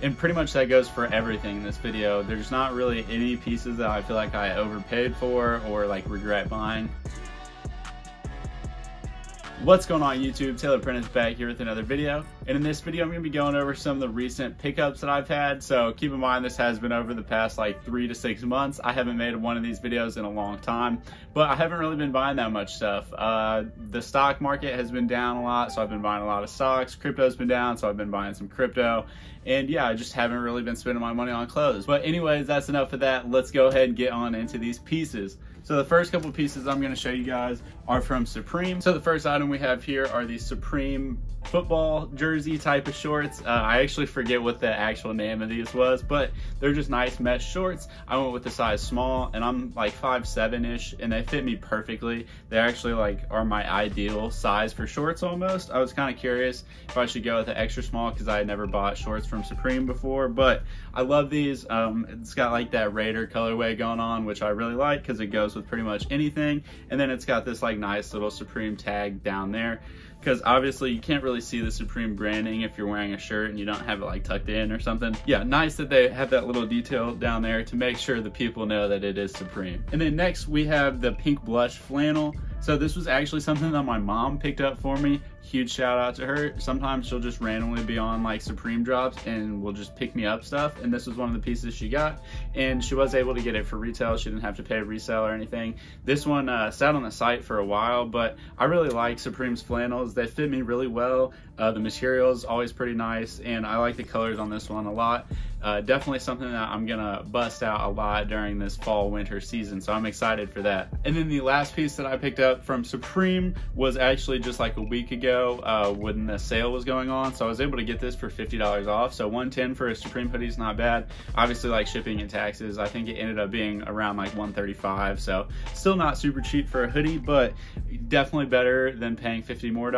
And pretty much that goes for everything in this video. There's not really any pieces that I feel like I overpaid for or like regret buying. What's going on YouTube? Taylor Prentice back here with another video. And in this video, I'm going to be going over some of the recent pickups that I've had. So keep in mind, this has been over the past like 3 to 6 months. I haven't made one of these videos in a long time, but I haven't really been buying that much stuff. The stock market has been down a lot, so I've been buying a lot of stocks. Crypto's been down, so I've been buying some crypto. And yeah, I just haven't really been spending my money on clothes. But anyways, that's enough of that. Let's go ahead and get on into these pieces. So the first couple pieces I'm going to show you guys are from Supreme. So the first item we have here are these Supreme football jersey type of shorts. I actually forget what the actual name of these was, but they're just nice mesh shorts. I went with the size small, and I'm like 5'7"-ish, and they fit me perfectly. They actually like are my ideal size for shorts almost. I was kind of curious if I should go with the extra small because I had never bought shorts from Supreme before, but I love these. It's got like that Raider colorway going on, which I really like because it goes with pretty much anything. And then it's got this like nice little Supreme tag down there, because obviously you can't really see the Supreme branding if you're wearing a shirt and you don't have it like tucked in or something. Yeah, nice that they have that little detail down there to make sure the people know that it is Supreme. And then next we have the pink blush flannel. So this was actually something that my mom picked up for me. Huge shout out to her. Sometimes she'll just randomly be on like Supreme drops and will just pick me up stuff. And this was one of the pieces she got. And she was able to get it for retail. She didn't have to pay resale or anything. This one sat on the site for a while, but I really like Supreme's flannels. They fit me really well. The material is always pretty nice, and I like the colors on this one a lot. Definitely something that I'm gonna bust out a lot during this fall winter season, so I'm excited for that. And then the last piece that I picked up from Supreme was actually just like a week ago when the sale was going on, so I was able to get this for $50 off. So $110 for a Supreme hoodie is not bad. Obviously, like shipping and taxes, I think it ended up being around like $135, so still not super cheap for a hoodie, but definitely better than paying $50 more.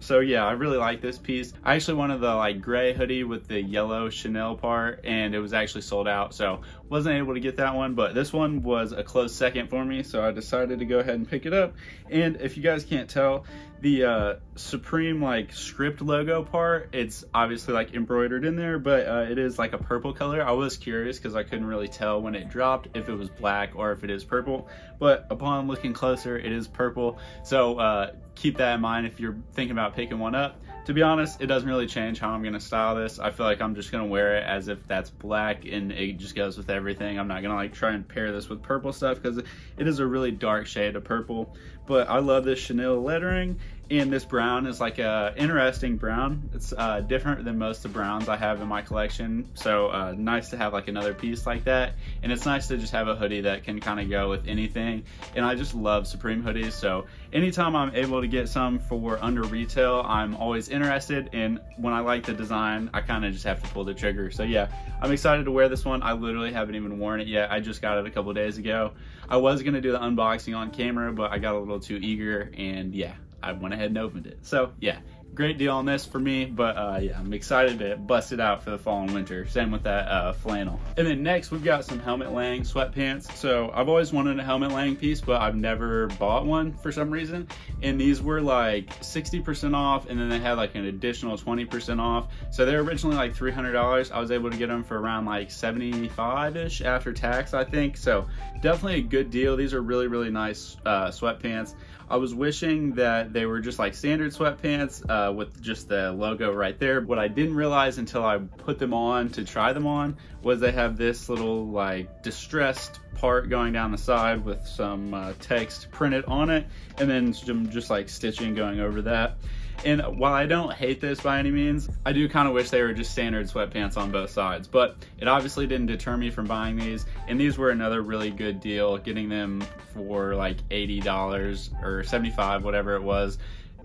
So yeah, I really like this piece. I actually wanted the like gray hoodie with the yellow Chanel part, and it was actually sold out, so wasn't able to get that one, but this one was a close second for me, so I decided to go ahead and pick it up. And if you guys can't tell, the Supreme like script logo part, it's obviously like embroidered in there, but it is like a purple color. I was curious because I couldn't really tell when it dropped if it was black or if it is purple, but upon looking closer, it is purple. So keep that in mind if you're thinking about picking one up. To be honest, it doesn't really change how I'm gonna style this. I feel like I'm just gonna wear it as if that's black and it just goes with everything. I'm not gonna like try and pair this with purple stuff because it is a really dark shade of purple. But I love this Chanel lettering, and this brown is like a interesting brown. It's different than most of the browns I have in my collection. So nice to have like another piece like that. And it's nice to just have a hoodie that can kind of go with anything. And I just love Supreme hoodies. So anytime I'm able to get some for under retail, I'm always interested. And when I like the design, I kind of just have to pull the trigger. So yeah, I'm excited to wear this one. I literally haven't even worn it yet. I just got it a couple days ago. I was gonna do the unboxing on camera, but I got a little too eager, and yeah, I went ahead and opened it. So yeah, great deal on this for me, but yeah, I'm excited to bust it out for the fall and winter. Same with that flannel. And then next we've got some Helmut Lang sweatpants. So I've always wanted a Helmut Lang piece, but I've never bought one for some reason. And these were like 60% off, and then they had like an additional 20% off. So they're originally like $300. I was able to get them for around like 75-ish after tax, I think. So definitely a good deal. These are really, really nice sweatpants. I was wishing that they were just like standard sweatpants with just the logo right there. What I didn't realize until I put them on to try them on was they have this little like distressed part going down the side with some text printed on it, and then some just like stitching going over that. And while I don't hate this by any means, I do kind of wish they were just standard sweatpants on both sides, but it obviously didn't deter me from buying these. And these were another really good deal, getting them for like $80 or $75, whatever it was,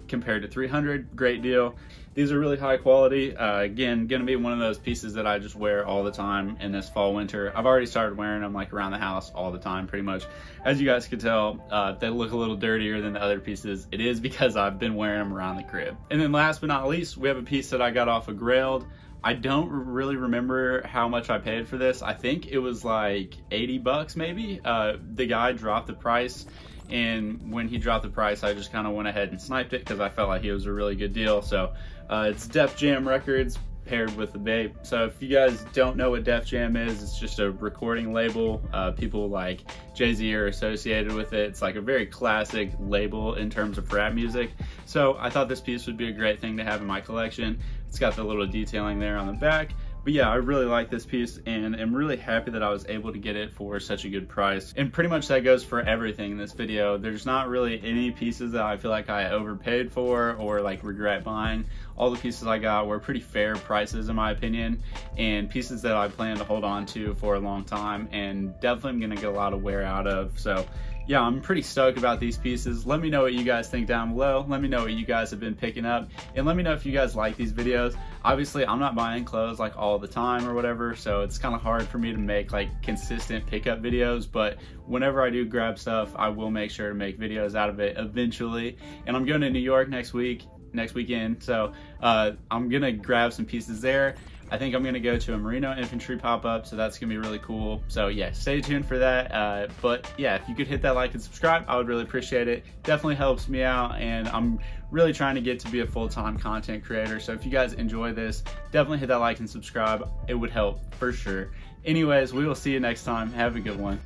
compared to $300. Great deal. These are really high quality. Again, gonna be one of those pieces that I just wear all the time in this fall winter. I've already started wearing them like around the house all the time pretty much. As you guys can tell, they look a little dirtier than the other pieces. It is because I've been wearing them around the crib. And then last but not least, we have a piece that I got off of Grailed. I don't really remember how much I paid for this. I think it was like 80 bucks maybe. The guy dropped the price, and when he dropped the price, I just kind of went ahead and sniped it because I felt like it was a really good deal. So it's Def Jam Records, paired with the Bape. So if you guys don't know what Def Jam is, it's just a recording label. People like Jay-Z are associated with it. It's like a very classic label in terms of rap music. So I thought this piece would be a great thing to have in my collection. It's got the little detailing there on the back. But yeah, I really like this piece and am really happy that I was able to get it for such a good price. And pretty much that goes for everything in this video. There's not really any pieces that I feel like I overpaid for or like regret buying. All the pieces I got were pretty fair prices in my opinion, and pieces that I plan to hold on to for a long time and definitely I'm gonna get a lot of wear out of. So yeah, I'm pretty stoked about these pieces. Let me know what you guys think down below. Let me know what you guys have been picking up, and let me know if you guys like these videos. Obviously, I'm not buying clothes like all the time or whatever, so it's kind of hard for me to make like consistent pickup videos, but whenever I do grab stuff, I will make sure to make videos out of it eventually. And I'm going to New York next weekend, so I'm gonna grab some pieces there. I think I'm gonna go to a Merino Infantry pop-up, so that's gonna be really cool. So yeah, stay tuned for that. But yeah, if you could hit that like and subscribe, I would really appreciate it. Definitely helps me out, and I'm really trying to get to be a full-time content creator. So if you guys enjoy this, definitely hit that like and subscribe. It would help for sure. Anyways, we will see you next time. Have a good one.